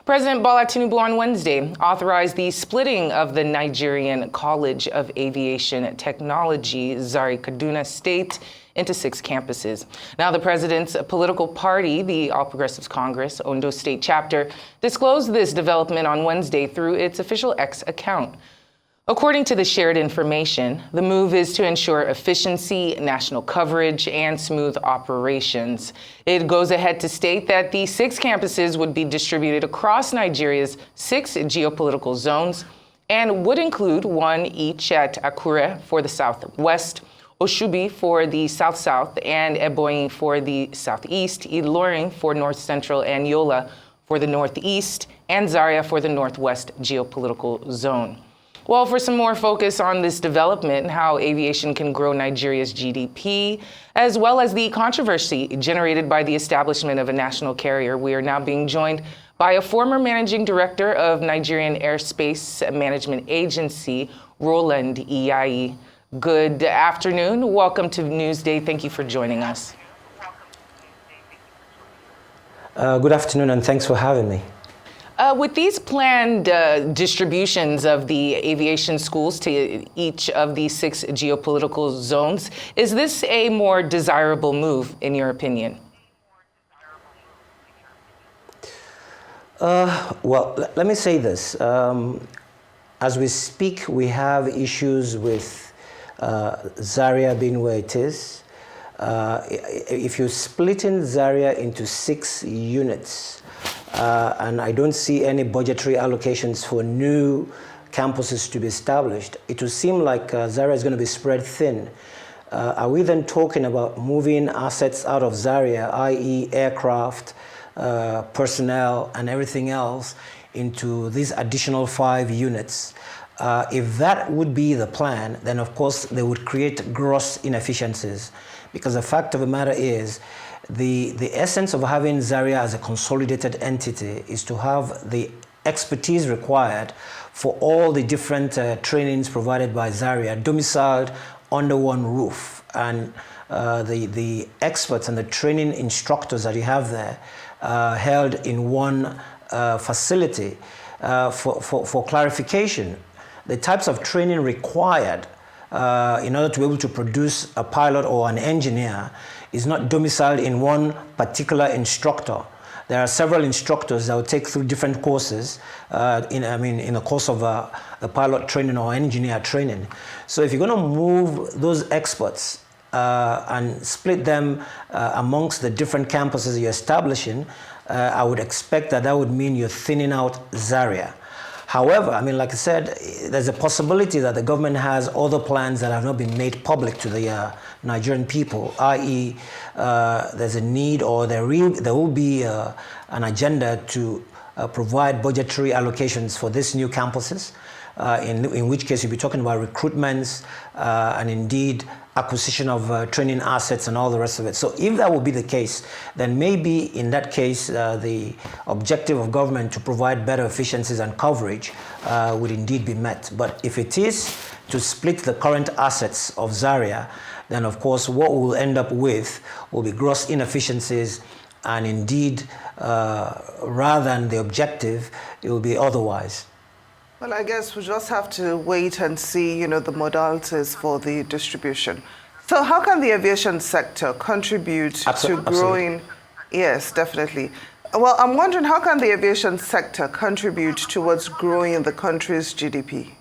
President Bola Tinubu on Wednesday authorized the splitting of the Nigerian College of Aviation Technology, Zaria Kaduna State, into 6 campuses. Now, the president's political party, the All Progressives Congress, Ondo State Chapter, disclosed this development on Wednesday through its official X account. According to the shared information, the move is to ensure efficiency, national coverage, and smooth operations. It goes ahead to state that the 6 campuses would be distributed across Nigeria's 6 geopolitical zones and would include 1 each at Akure for the southwest, Oshubi for the south-south, and Ebonyi for the southeast, Ilorin for north-central, and Yola for the northeast, and Zaria for the northwest geopolitical zone. Well, for some more focus on this development, how aviation can grow Nigeria's GDP, as well as the controversy generated by the establishment of a national carrier, we are now being joined by a former managing director of Nigerian Airspace Management Agency, Rowland, Iyayi. Good afternoon. Welcome to Newsday. Thank you for joining us. Good afternoon, and thanks for having me. With these planned distributions of the aviation schools to each of the 6 geopolitical zones, is this a more desirable move, in your opinion? Well, let me say this. As we speak, we have issues with Zaria being where it is. If you're splitting Zaria into 6 units, and I don't see any budgetary allocations for new campuses to be established, it would seem like Zaria is going to be spread thin. Are we then talking about moving assets out of Zaria, i.e. aircraft, personnel, and everything else, into these additional 5 units? If that would be the plan, then of course they would create gross inefficiencies, because the fact of the matter is, the essence of having Zaria as a consolidated entity is to have the expertise required for all the different trainings provided by Zaria domiciled under one roof, and the experts and the training instructors that you have there held in one facility. For clarification, the types of training required in order to be able to produce a pilot or an engineer is not domiciled in one particular instructor. There are several instructors that will take through different courses in the course of a pilot training or engineer training. So if you're going to move those experts and split them amongst the different campuses you're establishing, I would expect that would mean you're thinning out Zaria. However, like I said, there's a possibility that the government has other plans that have not been made public to the Nigerian people, i.e. there's a need, or there will be an agenda to provide budgetary allocations for these new campuses, in which case you'll be talking about recruitments and indeed acquisition of training assets and all the rest of it. So if that would be the case, then maybe in that case, the objective of government to provide better efficiencies and coverage would indeed be met. But if it is to split the current assets of Zaria, then of course what we'll end up with will be gross inefficiencies, and indeed, rather than the objective, it will be otherwise. Well, I guess we just have to wait and see, the modalities for the distribution. So how can the aviation sector contribute to growing? Absolutely. Yes, definitely. Well, I'm wondering, how can the aviation sector contribute towards growing the country's GDP?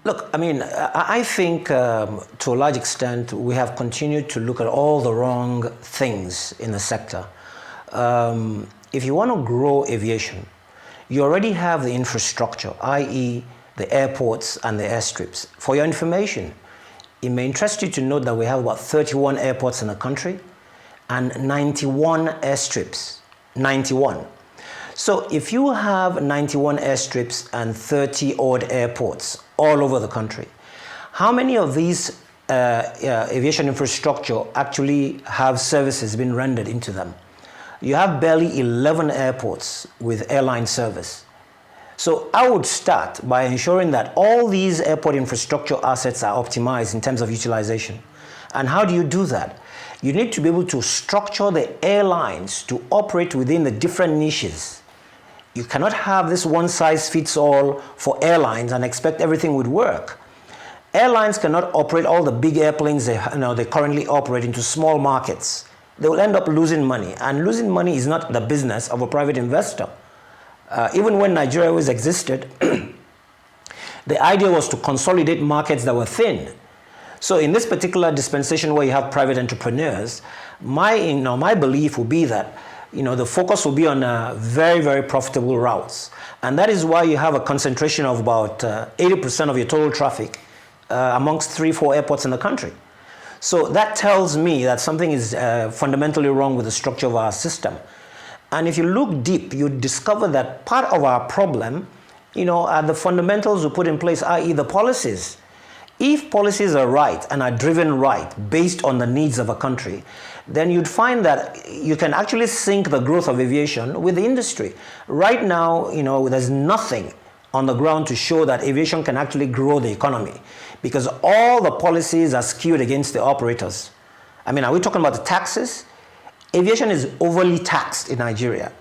Look, I think to a large extent, we have continued to look at all the wrong things in the sector. If you want to grow aviation, you already have the infrastructure, i.e. the airports and the airstrips. For your information, it may interest you to note that we have about 31 airports in the country and 91 airstrips. 91. So if you have 91 airstrips and 30 odd airports all over the country, how many of these aviation infrastructure actually have services being rendered into them? You have barely 11 airports with airline service. So I would start by ensuring that all these airport infrastructure assets are optimized in terms of utilization. And how do you do that? You need to be able to structure the airlines to operate within the different niches. You cannot have this one-size-fits-all for airlines and expect everything would work. Airlines cannot operate all the big airplanes they currently operate into small markets. They will end up losing money, and losing money is not the business of a private investor. Even when Nigeria always existed, the idea was to consolidate markets that were thin. So in this particular dispensation where you have private entrepreneurs, my belief will be that the focus will be on very, very profitable routes. And that is why you have a concentration of about 80% of your total traffic amongst 3-4 airports in the country. So that tells me that something is fundamentally wrong with the structure of our system. And if you look deep, you discover that part of our problem, are the fundamentals we put in place, i.e. the policies. If policies are right and are driven right based on the needs of a country, then you'd find that you can actually sync the growth of aviation with the industry. Right now, there's nothing on the ground to show that aviation can actually grow the economy because all the policies are skewed against the operators. Are we talking about the taxes? Aviation is overly taxed in Nigeria.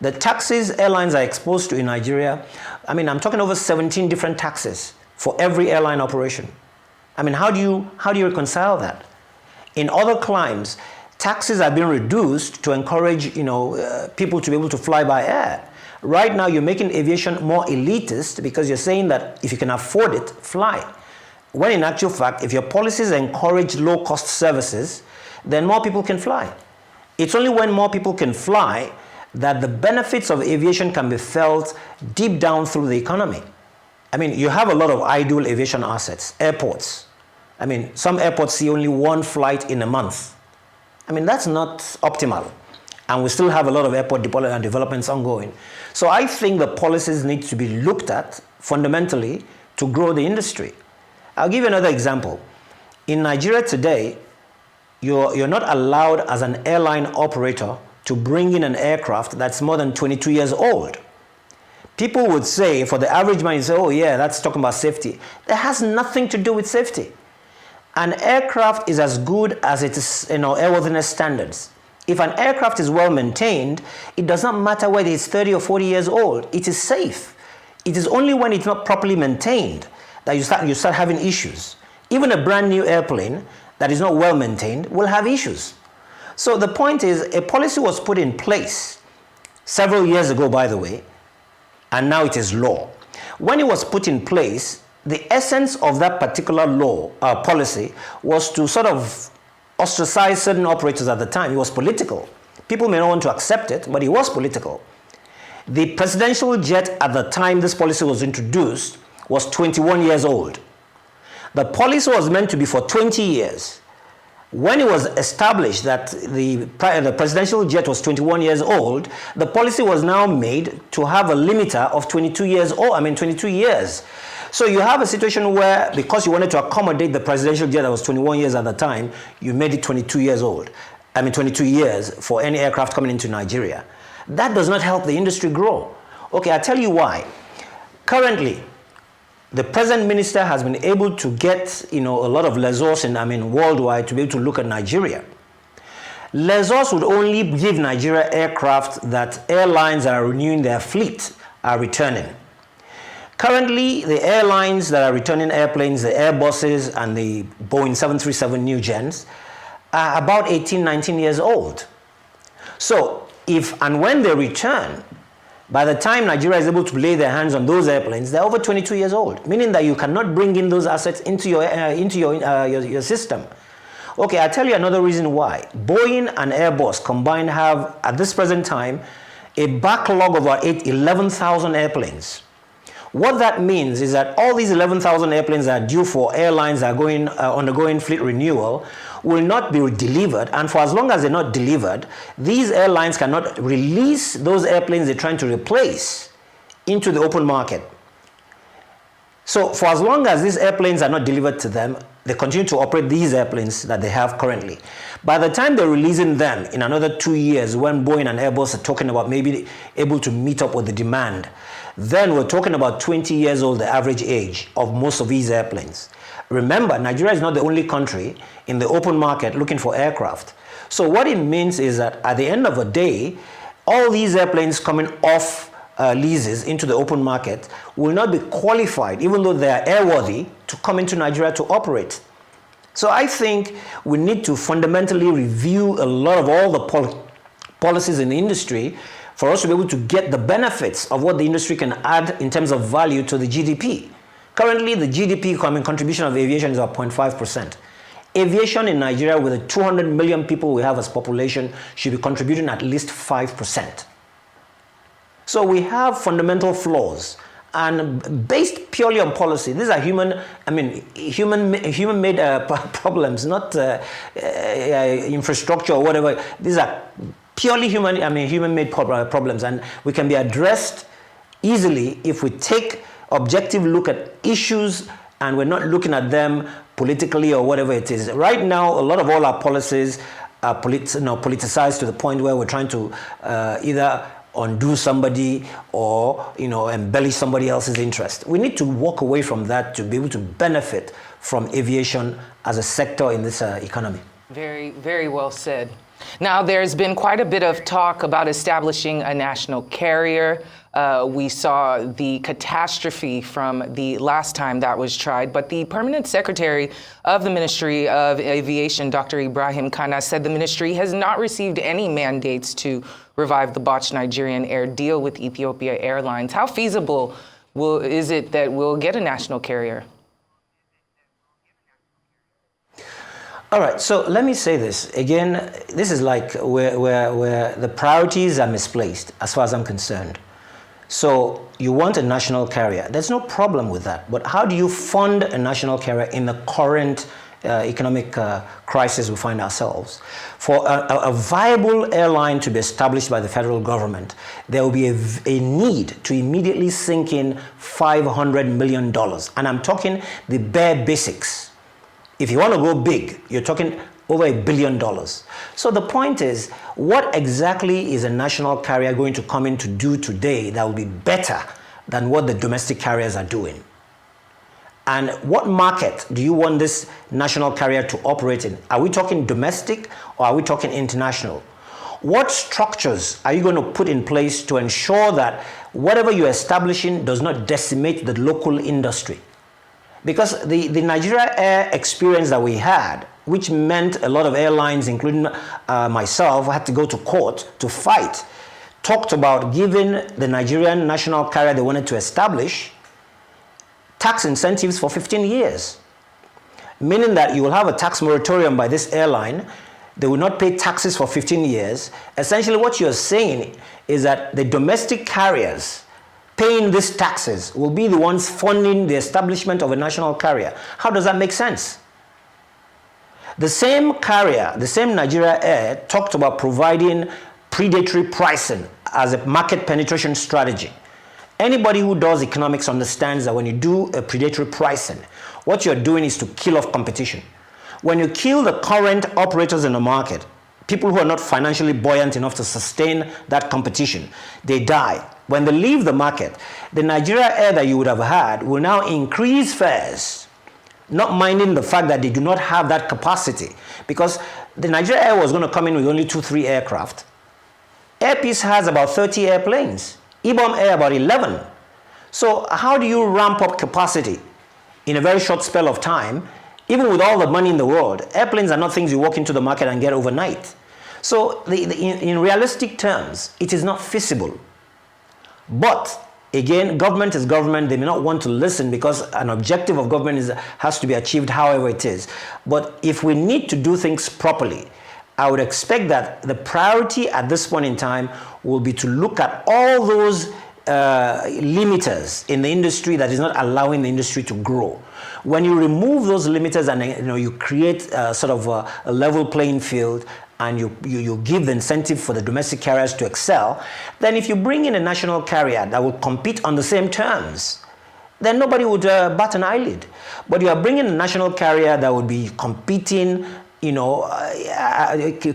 The taxes airlines are exposed to in Nigeria, I'm talking over 17 different taxes for every airline operation. How do you reconcile that? In other climes, taxes are being reduced to encourage people to be able to fly by air. Right now, you're making aviation more elitist because you're saying that if you can afford it, fly. When in actual fact, if your policies encourage low-cost services, then more people can fly. It's only when more people can fly that the benefits of aviation can be felt deep down through the economy. You have a lot of idle aviation assets, airports. Some airports see only one flight in a month. That's not optimal. And we still have a lot of airport developments ongoing. So I think the policies need to be looked at fundamentally to grow the industry. I'll give you another example. In Nigeria today, you're not allowed as an airline operator to bring in an aircraft that's more than 22 years old. People would say, for the average man, you say, oh yeah, that's talking about safety. That has nothing to do with safety. An aircraft is as good as it is, airworthiness standards. If an aircraft is well maintained, it does not matter whether it's 30 or 40 years old. It is safe. It is only when it's not properly maintained that you start having issues. Even a brand new airplane that is not well maintained will have issues. So the point is, a policy was put in place several years ago, by the way, and now it is law. When it was put in place, the essence of that particular law, policy, was to sort of ostracize certain operators at the time. It was political. People may not want to accept it, but it was political. The presidential jet at the time this policy was introduced was 21 years old. The policy was meant to be for 20 years. When it was established that the presidential jet was 21 years old, the policy was now made to have a limiter of 22 years old, 22 years. So you have a situation where, because you wanted to accommodate the presidential jet that was 21 years at the time, you made it 22 years old. 22 years for any aircraft coming into Nigeria. That does not help the industry grow. Okay, I'll tell you why. Currently, the present minister has been able to get, a lot of lessors worldwide to be able to look at Nigeria. Lessors would only give Nigeria aircraft that airlines that are renewing their fleet are returning. Currently, the airlines that are returning airplanes, the Airbuses and the Boeing 737 new gens, are about 18, 19 years old. So, if and when they return, by the time Nigeria is able to lay their hands on those airplanes, they're over 22 years old, meaning that you cannot bring in those assets into your system. Okay, I'll tell you another reason why. Boeing and Airbus combined have, at this present time, a backlog of about 11,000 airplanes. What that means is that all these 11,000 airplanes that are due for airlines that are undergoing fleet renewal will not be delivered, and for as long as they're not delivered, these airlines cannot release those airplanes they're trying to replace into the open market. So for as long as these airplanes are not delivered to them, they continue to operate these airplanes that they have currently. By the time they're releasing them in another 2 years, when Boeing and Airbus are talking about maybe able to meet up with the demand, then we're talking about 20 years old, the average age of most of these airplanes. Remember, Nigeria is not the only country in the open market looking for aircraft. So what it means is that at the end of the day, all these airplanes coming off leases into the open market will not be qualified, even though they are airworthy, to come into Nigeria to operate. So I think we need to fundamentally review a lot of all the policies in the industry for us to be able to get the benefits of what the industry can add in terms of value to the GDP. Currently, the GDP contribution of aviation is about 0.5%. Aviation in Nigeria, with the 200 million people we have as population, should be contributing at least 5%. So we have fundamental flaws, and based purely on policy. These are human-made problems, not infrastructure or whatever. These are purely human-made problems, and we can be addressed easily if we take objective look at issues and we're not looking at them politically or whatever it is. Right now, a lot of all our policies are politicized to the point where we're trying to either undo somebody or embellish somebody else's interest. We need to walk away from that to be able to benefit from aviation as a sector in this economy. Very, very well said. Now, there's been quite a bit of talk about establishing a national carrier. We saw the catastrophe from the last time that was tried, but the permanent secretary of the Ministry of Aviation, Dr. Ibrahim Kana, said the ministry has not received any mandates to revive the botched Nigerian Air deal with Ethiopia Airlines. How feasible is it that we'll get a national carrier? All right, so let me say this. Again, this is like where the priorities are misplaced as far as I'm concerned. So you want a national carrier. There's no problem with that. But how do you fund a national carrier in the current economic crisis we find ourselves? For a viable airline to be established by the federal government, there will be a need to immediately sink in $500 million. And I'm talking the bare basics. If you want to go big, you're talking over $1 billion. So the point is, what exactly is a national carrier going to come in to do today that will be better than what the domestic carriers are doing? And what market do you want this national carrier to operate in? Are we talking domestic or are we talking international? What structures are you going to put in place to ensure that whatever you're establishing does not decimate the local industry? Because the Nigeria Air experience that we had, which meant a lot of airlines, including myself, had to go to court to fight, talked about giving the Nigerian national carrier they wanted to establish tax incentives for 15 years. Meaning that you will have a tax moratorium by this airline, they will not pay taxes for 15 years. Essentially what you're saying is that the domestic carriers paying these taxes will be the ones funding the establishment of a national carrier. How does that make sense? The same carrier, the same Nigeria Air, talked about providing predatory pricing as a market penetration strategy. Anybody who does economics understands that when you do a predatory pricing, what you're doing is to kill off competition. When you kill the current operators in the market, people who are not financially buoyant enough to sustain that competition, they die. When they leave the market, the Nigeria Air that you would have had will now increase fares, not minding the fact that they do not have that capacity. Because the Nigeria Air was going to come in with only 2-3 aircraft. Airpeace has about 30 airplanes. Ibom Air about 11. So how do you ramp up capacity in a very short spell of time? Even with all the money in the world, airplanes are not things you walk into the market and get overnight. So in realistic terms, it is not feasible. But again, government is government. They may not want to listen because an objective of government has to be achieved however it is. But if we need to do things properly, I would expect that the priority at this point in time will be to look at all those limiters in the industry that is not allowing the industry to grow. When you remove those limiters and you create sort of a level playing field, and you give the incentive for the domestic carriers to excel, then if you bring in a national carrier that will compete on the same terms, then nobody would bat an eyelid. But you are bringing a national carrier that would be competing, you know,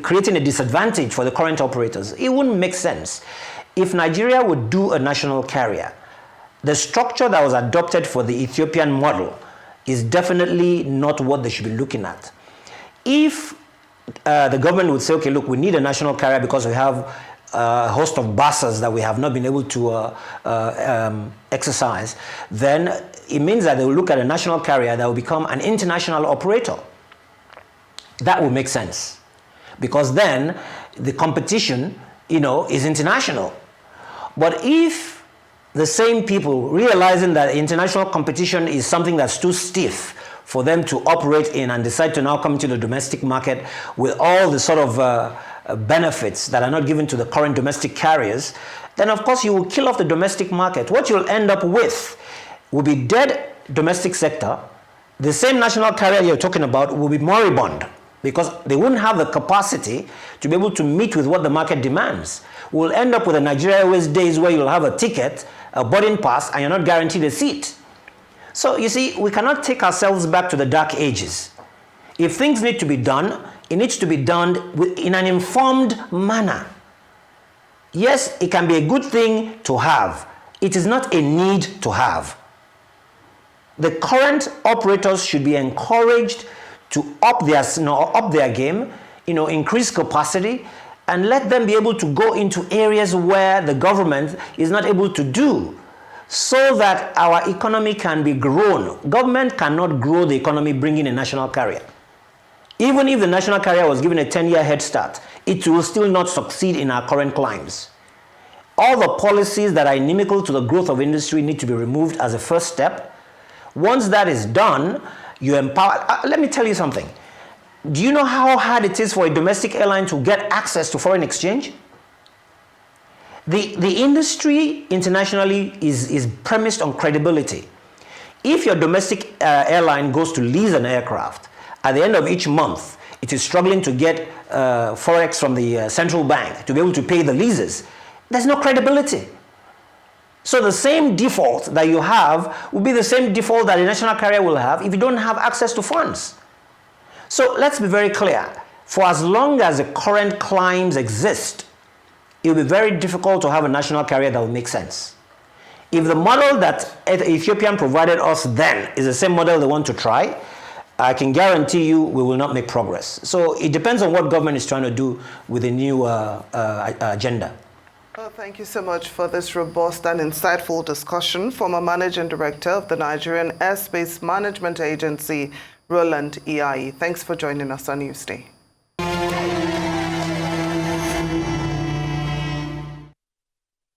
creating a disadvantage for the current operators. It wouldn't make sense. If Nigeria would do a national carrier, the structure that was adopted for the Ethiopian model is definitely not what they should be looking at. If the government would say, okay, look, we need a national carrier because we have a host of buses that we have not been able to exercise, then it means that they will look at a national carrier that will become an international operator. That would make sense, because then the competition, you know, is international. But if the same people, realizing that international competition is something that's too stiff for them to operate in, and decide to now come into the domestic market with all the sort of benefits that are not given to the current domestic carriers, then of course you will kill off the domestic market. What you'll end up with will be dead domestic sector. The same national carrier you're talking about will be moribund, because they wouldn't have the capacity to be able to meet with what the market demands. We'll end up with a Nigeria Airways days where you'll have a ticket, a boarding pass, and you're not guaranteed a seat. So you see, we cannot take ourselves back to the dark ages. If things need to be done, it needs to be done in an informed manner. Yes, it can be a good thing to have. It is not a need to have. The current operators should be encouraged to up their game, increase capacity, and let them be able to go into areas where the government is not able to do, so that our economy can be grown. Government cannot grow the economy bringing a national carrier. Even if the national carrier was given a 10-year head start, it will still not succeed in our current climes. All the policies that are inimical to the growth of industry need to be removed as a first step. Once that is done, you empower. Let me tell you something. Do you know how hard it is for a domestic airline to get access to foreign exchange? The industry internationally is premised on credibility. If your domestic airline goes to lease an aircraft, at the end of each month, it is struggling to get forex from the central bank to be able to pay the leases, there's no credibility. So the same default that you have will be the same default that a national carrier will have if you don't have access to funds. So let's be very clear. For as long as the current climes exist, it will be very difficult to have a national carrier that will make sense. If the model that Ethiopian provided us then is the same model they want to try, I can guarantee you we will not make progress. So it depends on what government is trying to do with the new agenda. Well, thank you so much for this robust and insightful discussion. Former Managing Director of the Nigerian Airspace Management Agency, Rowland Iyayi. Thanks for joining us on Newsday.